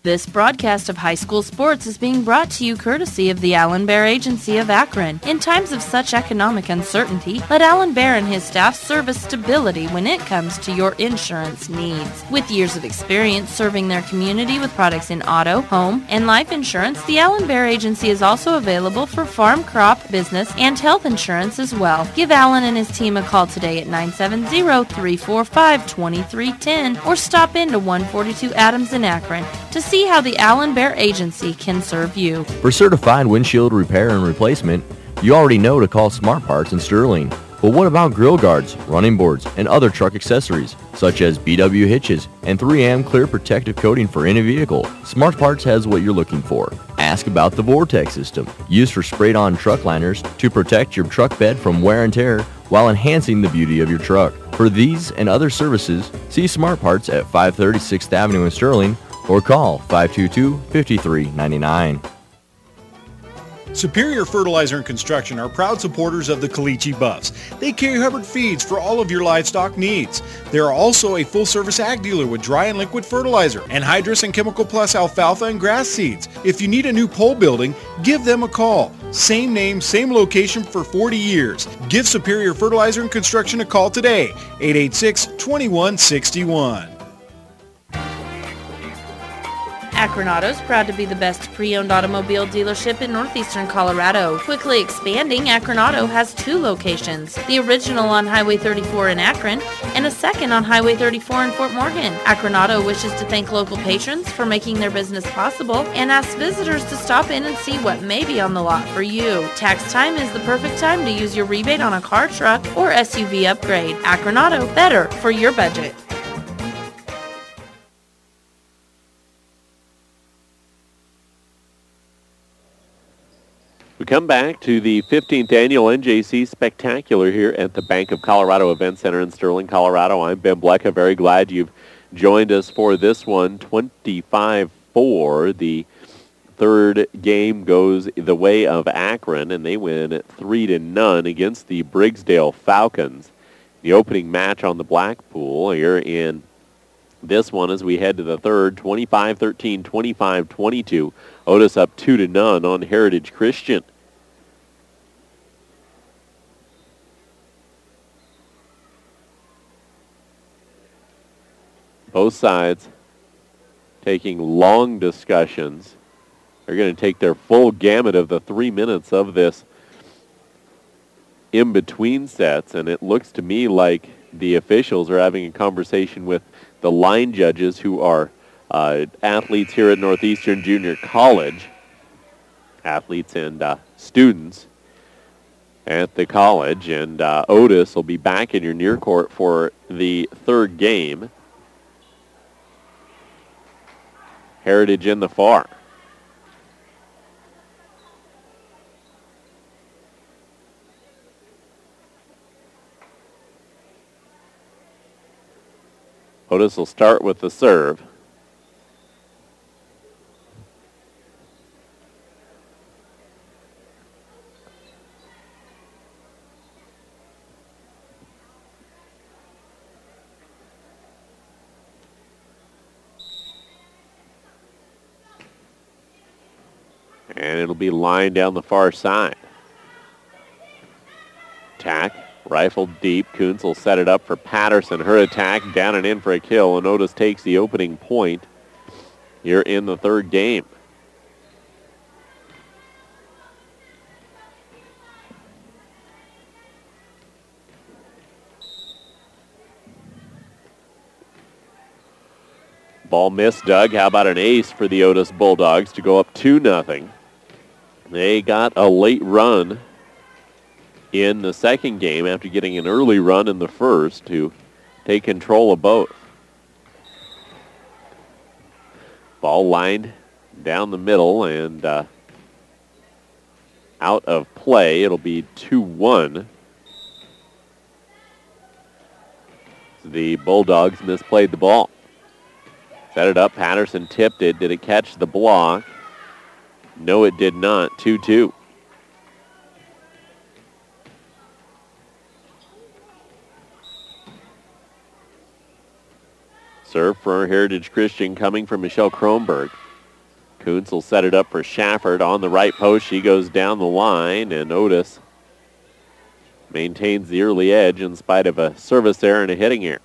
This broadcast of high school sports is being brought to you courtesy of the Alan Bear Agency of Akron. In times of such economic uncertainty, let Alan Bear and his staff serve as stability when it comes to your insurance needs. With years of experience serving their community with products in auto, home, and life insurance, the Alan Bear Agency is also available for farm, crop, business, and health insurance as well. Give Alan and his team a call today at 970-345-2310 or stop into 142 Adams in Akron to see how the Alan Bear Agency can serve you. For certified windshield repair and replacement, you already know to call Smart Parts in Sterling. But what about grill guards, running boards, and other truck accessories, such as BW hitches and 3M clear protective coating for any vehicle? Smart Parts has what you're looking for. Ask about the Vortex system, used for sprayed-on truck liners to protect your truck bed from wear and tear while enhancing the beauty of your truck. For these and other services, see Smart Parts at 530 6th Avenue in Sterling or call 522-5399. Superior Fertilizer and Construction are proud supporters of the Caliche Buffs. They carry Hubbard feeds for all of your livestock needs. They are also a full-service ag dealer with dry and liquid fertilizer, anhydrous and Chemical Plus alfalfa and grass seeds. If you need a new pole building, give them a call. Same name, same location for 40 years. Give Superior Fertilizer and Construction a call today, 886-2161. Akron Auto's proud to be the best pre-owned automobile dealership in northeastern Colorado. Quickly expanding, Akron Auto has 2 locations, the original on Highway 34 in Akron and a second on Highway 34 in Fort Morgan. Akron Auto wishes to thank local patrons for making their business possible and asks visitors to stop in and see what may be on the lot for you. Tax time is the perfect time to use your rebate on a car, truck, or SUV upgrade. Akron Auto, better for your budget. We come back to the 15th Annual NJC Spectacular here at the Bank of Colorado Event Center in Sterling, Colorado. I'm Ben Blecka. Very glad you've joined us for this one. 25-4. The third game goes the way of Akron, and they win 3-0 against the Briggsdale Falcons. The opening match on the Blackpool here in this one as we head to the third, 25-13, 25-22. Otis up 2-0 on Heritage Christian. Both sides taking long discussions. They're going to take their full gamut of the 3 minutes of this in between sets, and it looks to me like the officials are having a conversation with the line judges who are athletes here at Northeastern Junior College, athletes and students at the college, and Otis will be back in your near court for the third game. Heritage in the far. Otis will start with the serve. And it'll be lined down the far side. Attack. Rifled deep. Kuntz will set it up for Patterson. Her attack down and in for a kill, and Otis takes the opening point here in the third game. Ball missed, Doug. How about an ace for the Otis Bulldogs to go up 2-0. They got a late run in the second game after getting an early run in the first to take control of both. Ball lined down the middle and out of play. It'll be 2-1. The Bulldogs misplayed the ball. Set it up. Patterson tipped it. Did it catch the block? No, it did not. 2-2. Serve for Heritage Christian coming from Michelle Kronberg. Kuntz will set it up for Schaffert on the right post. She goes down the line, and Otis maintains the early edge in spite of a service error and a hitting error.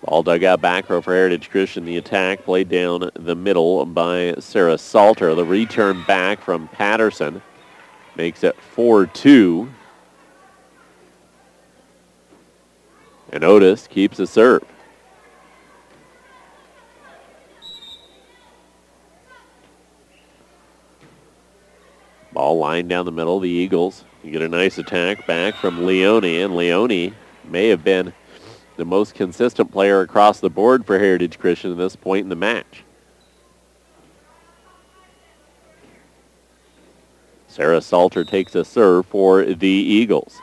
Ball dug out back row for Heritage Christian. The attack played down the middle by Sarah Salter. The return back from Patterson makes it 4-2. And Otis keeps the serve. Ball lined down the middle. The Eagles, you get a nice attack back from Leone, and Leone may have been the most consistent player across the board for Heritage Christian at this point in the match. Sarah Salter takes a serve for the Eagles.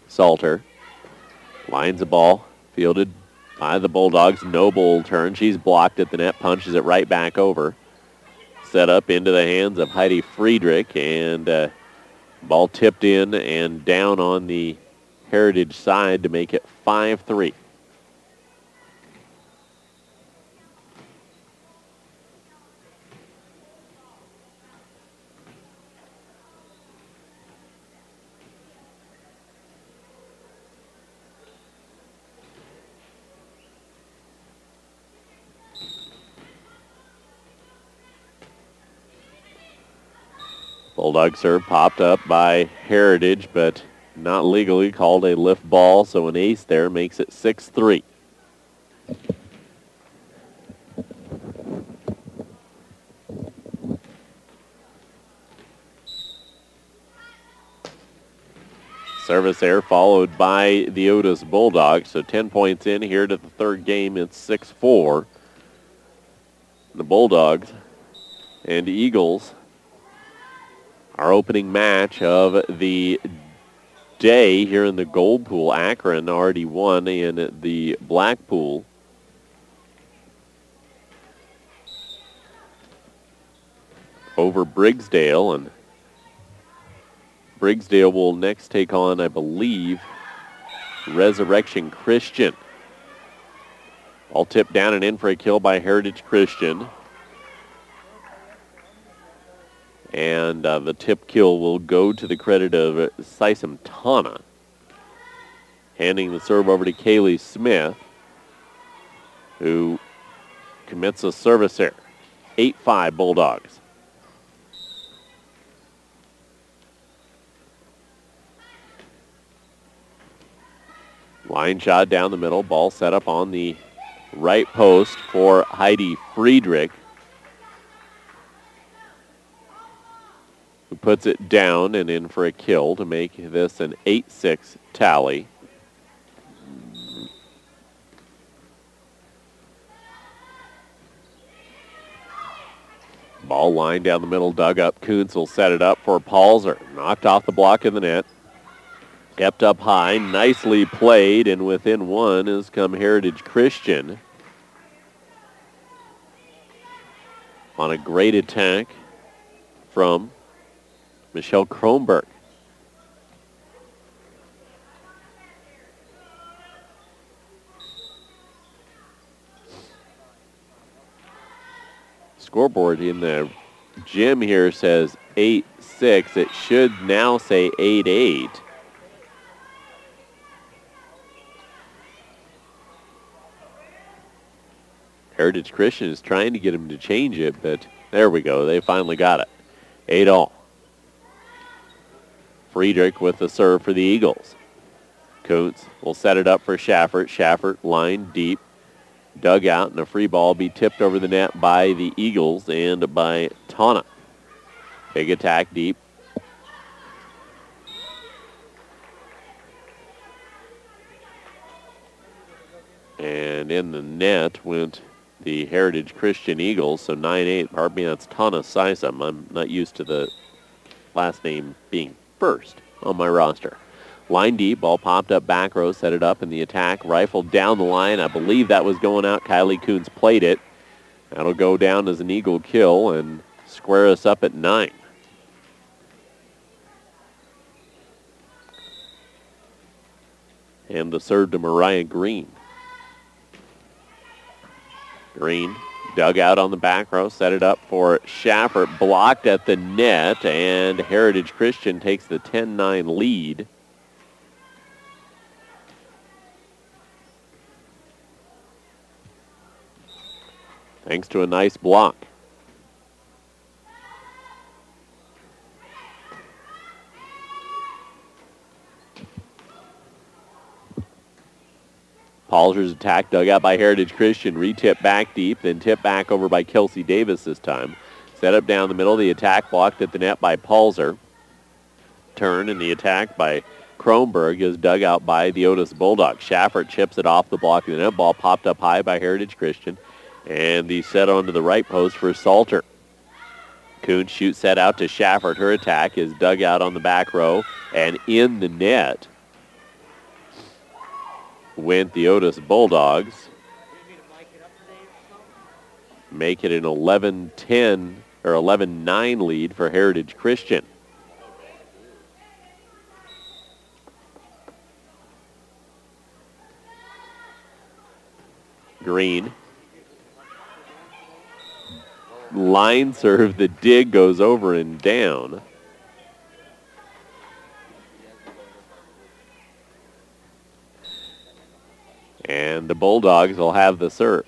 Salter lines the ball, fielded by the Bulldogs. Noble turn. She's blocked at the net, punches it right back over. Set up into the hands of Heidi Friedrich, and ball tipped in and down on the Heritage side to make it 5-3. Bulldog serve popped up by Heritage, but not legally called a lift ball, so an ace there makes it 6-3. Service there followed by the Otis Bulldogs, so 10 points in here to the third game. It's 6-4. The Bulldogs and Eagles, our opening match of the day here in the gold pool. Akron already won in the black pool. Over Briggsdale, and Briggsdale will next take on, I believe, Resurrection Christian. All tipped down and in for a kill by Heritage Christian. And the tip kill will go to the credit of Sisam Tana. Handing the serve over to Kaylee Smith, who commits a service error. 8-5 Bulldogs. Line shot down the middle. Ball set up on the right post for Heidi Friedrich, who puts it down and in for a kill to make this an 8-6 tally. Ball line down the middle, dug up. Kuntz will set it up for Palzer. Knocked off the block in the net. Kept up high, nicely played, and within one has come Heritage Christian on a great attack from Michelle Kronberg. Scoreboard in the gym here says 8-6. It should now say 8-8. Heritage Christian is trying to get him to change it, but there we go. They finally got it. 8-all. Friedrich with the serve for the Eagles. Kuntz will set it up for Schaffert. Schaffert line deep. Dug out, and a free ball be tipped over the net by the Eagles and by Tana. Big attack deep. And in the net went the Heritage Christian Eagles, so 9-8. Pardon me, that's Tana Sisam. I'm not used to the last name being first on my roster. Line deep, ball popped up back row, set it up in the attack, rifled down the line. I believe that was going out. Kylie Coons played it. That'll go down as an Eagle kill and square us up at 9. And the serve to Mariah Green. Green dug out on the back row, set it up for Schaffert, blocked at the net, and Heritage Christian takes the 10-9 lead. Thanks to a nice block. Palzer's attack dug out by Heritage Christian. Retip back deep, then tip back over by Kelsey Davis this time. Set up down the middle. The attack blocked at the net by Palzer. Turn and the attack by Kronberg is dug out by the Otis Bulldogs. Schaffert chips it off the block of the net. Ball popped up high by Heritage Christian. And the set onto the right post for Salter. Kuhn shoots set out to Schaffert. Her attack is dug out on the back row and in the net went the Otis Bulldogs. Make it an 11-10 or 11-9 lead for Heritage Christian. Green. Line serve, the dig goes over and down. And the Bulldogs will have the serve.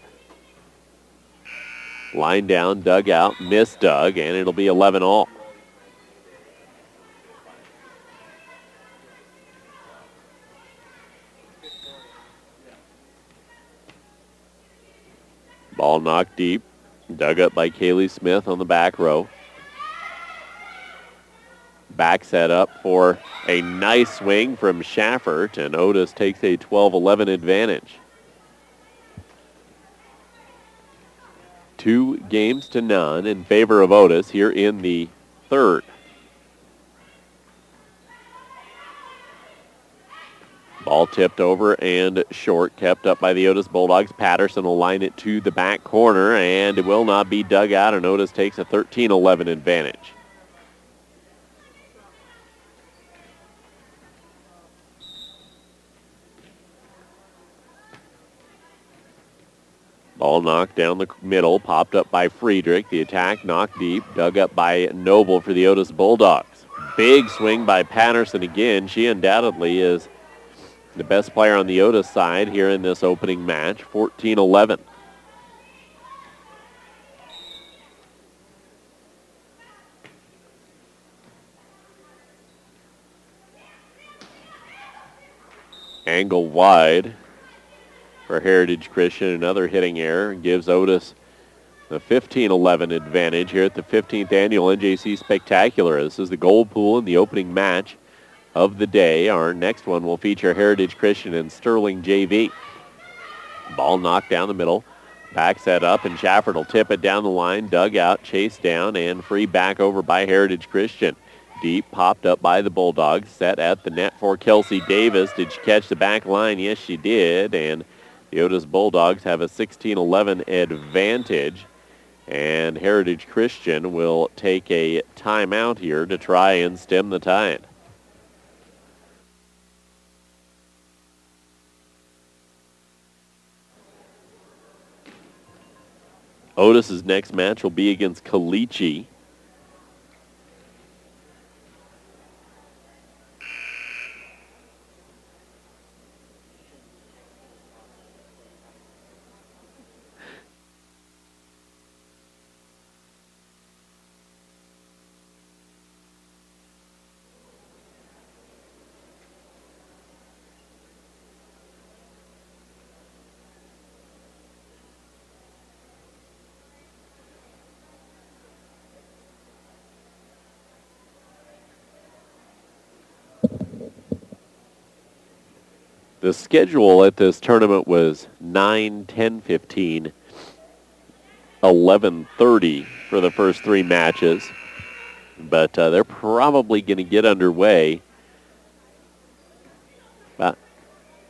Line down, dug out, missed dug, and it'll be 11-all. Ball knocked deep. Dug up by Kaylee Smith on the back row. Back set up for a nice swing from Schaffert, and Otis takes a 12-11 advantage. 2-0 in favor of Otis here in the third. Ball tipped over and short, kept up by the Otis Bulldogs. Patterson will line it to the back corner, and it will not be dug out, and Otis takes a 13-11 advantage. Ball knocked down the middle, popped up by Friedrich. The attack knocked deep, dug up by Noble for the Otis Bulldogs. Big swing by Patterson again. She undoubtedly is the best player on the Otis side here in this opening match, 14-11. Angle wide for Heritage Christian. Another hitting error gives Otis the 15-11 advantage here at the 15th annual NJC Spectacular. This is the gold pool in the opening match of the day. Our next one will feature Heritage Christian and Sterling JV. Ball knocked down the middle. Back set up, and Schaffert will tip it down the line. Dug out, chased down, and free back over by Heritage Christian. Deep, popped up by the Bulldogs. Set at the net for Kelsey Davis. Did she catch the back line? Yes, she did. And the Otis Bulldogs have a 16-11 advantage. And Heritage Christian will take a timeout here to try and stem the tide. Otis's next match will be against Caliche. The schedule at this tournament was 9, 10, 15, 11:30 for the first three matches. But they're probably going to get underway about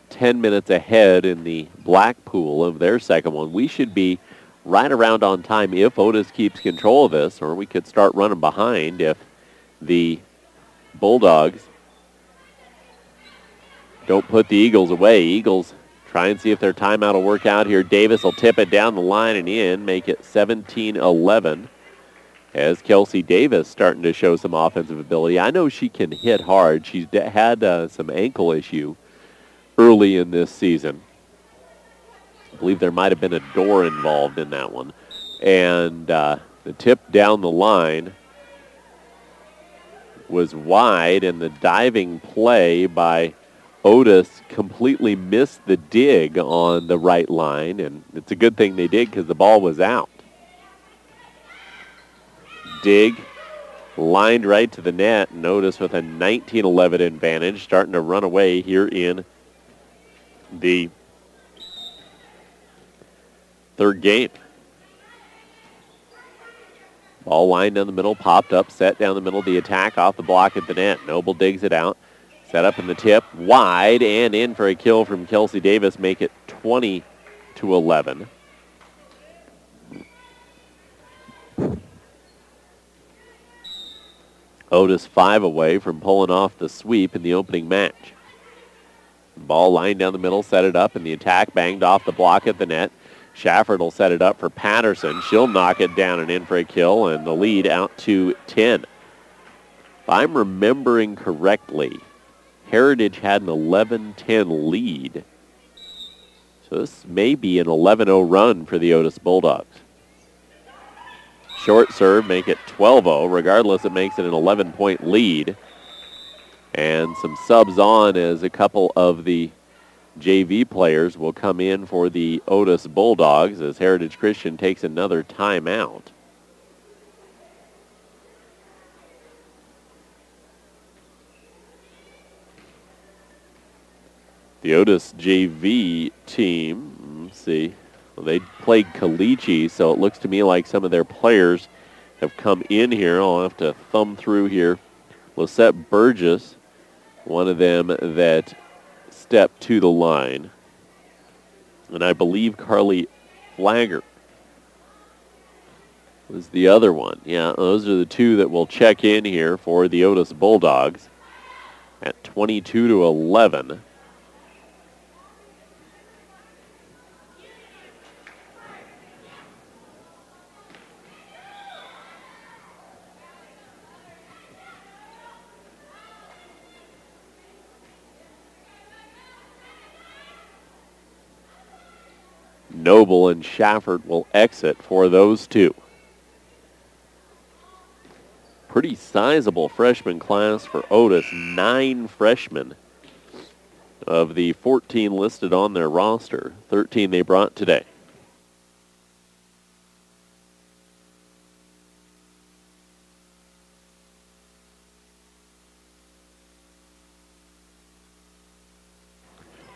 10 minutes ahead in the Blackpool of their second one. We should be right around on time if Otis keeps control of this, or we could start running behind if the Bulldogs don't put the Eagles away. Eagles try and see if their timeout will work out here. Davis will tip it down the line and in, make it 17-11. As Kelsey Davis starting to show some offensive ability. I know she can hit hard. She's had some ankle issue early in this season. I believe there might have been a door involved in that one. And the tip down the line was wide, and the diving play by Otis completely missed the dig on the right line, and it's a good thing they did because the ball was out. Dig lined right to the net, and Otis with a 19-11 advantage, starting to run away here in the third game. Ball lined down the middle, popped up, set down the middle. The attack off the block at the net. Noble digs it out. Set up in the tip, wide and in for a kill from Kelsey Davis, make it 20-11. Otis 5 away from pulling off the sweep in the opening match. Ball lined down the middle, set it up, and the attack banged off the block at the net. Shafford will set it up for Patterson. She'll knock it down and in for a kill, and the lead out to 10. If I'm remembering correctly, Heritage had an 11-10 lead. So this may be an 11-0 run for the Otis Bulldogs. Short serve, make it 12-0. Regardless, it makes it an 11-point lead. And some subs on as a couple of the JV players will come in for the Otis Bulldogs as Heritage Christian takes another timeout. The Otis JV team, let's see. Well, they played Caliche, so it looks to me like some of their players have come in here. I'll have to thumb through here. Lisette Burgess, one of them that stepped to the line. And I believe Carly Flagger was the other one. Yeah, those are the two that will check in here for the Otis Bulldogs at 22-11. Noble and Shafford will exit for those two. Pretty sizable freshman class for Otis. 9 freshmen of the 14 listed on their roster. 13 they brought today.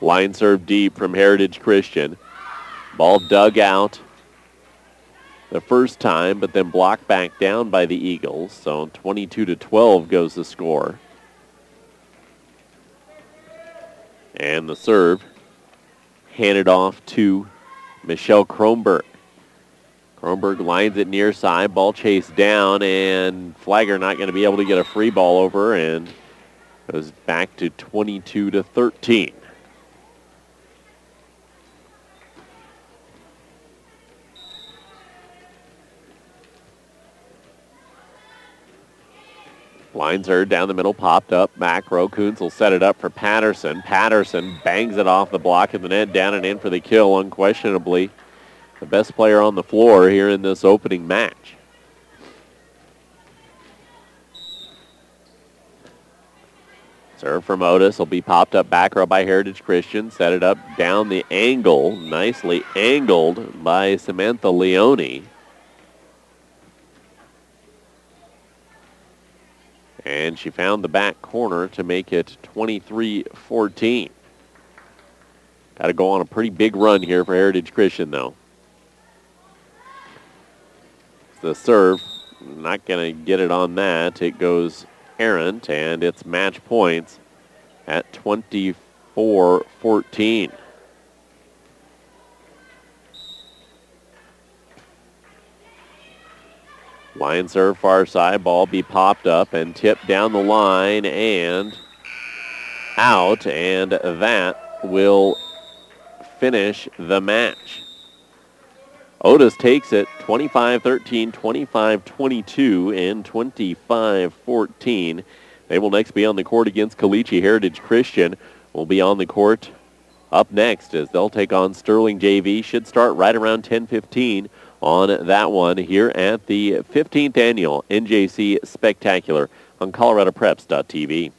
Line serve deep from Heritage Christian. Ball dug out the first time, but then blocked back down by the Eagles. So 22-12 goes the score. And the serve handed off to Michelle Kronberg. Kronberg lines it near side. Ball chased down, and Flagger not going to be able to get a free ball over, and goes back to 22-13. Lines her down the middle, popped up, back row. Coons will set it up for Patterson. Patterson bangs it off the block of the net, down and in for the kill. Unquestionably the best player on the floor here in this opening match. Serve from Otis will be popped up back row by Heritage Christian. Set it up down the angle, nicely angled by Samantha Leone. And she found the back corner to make it 23-14. Got to go on a pretty big run here for Heritage Christian, though. The serve, not going to get it on that. It goes errant, and it's match points at 24-14. Line serve far side, ball be popped up and tipped down the line and out, and that will finish the match. Otis takes it 25-13, 25-22, and 25-14. They will next be on the court against Caliche. Heritage Christian will be on the court up next as they'll take on Sterling JV. Should start right around 10:15 on that one here at the 15th Annual NJC Spectacular on ColoradoPreps.tv.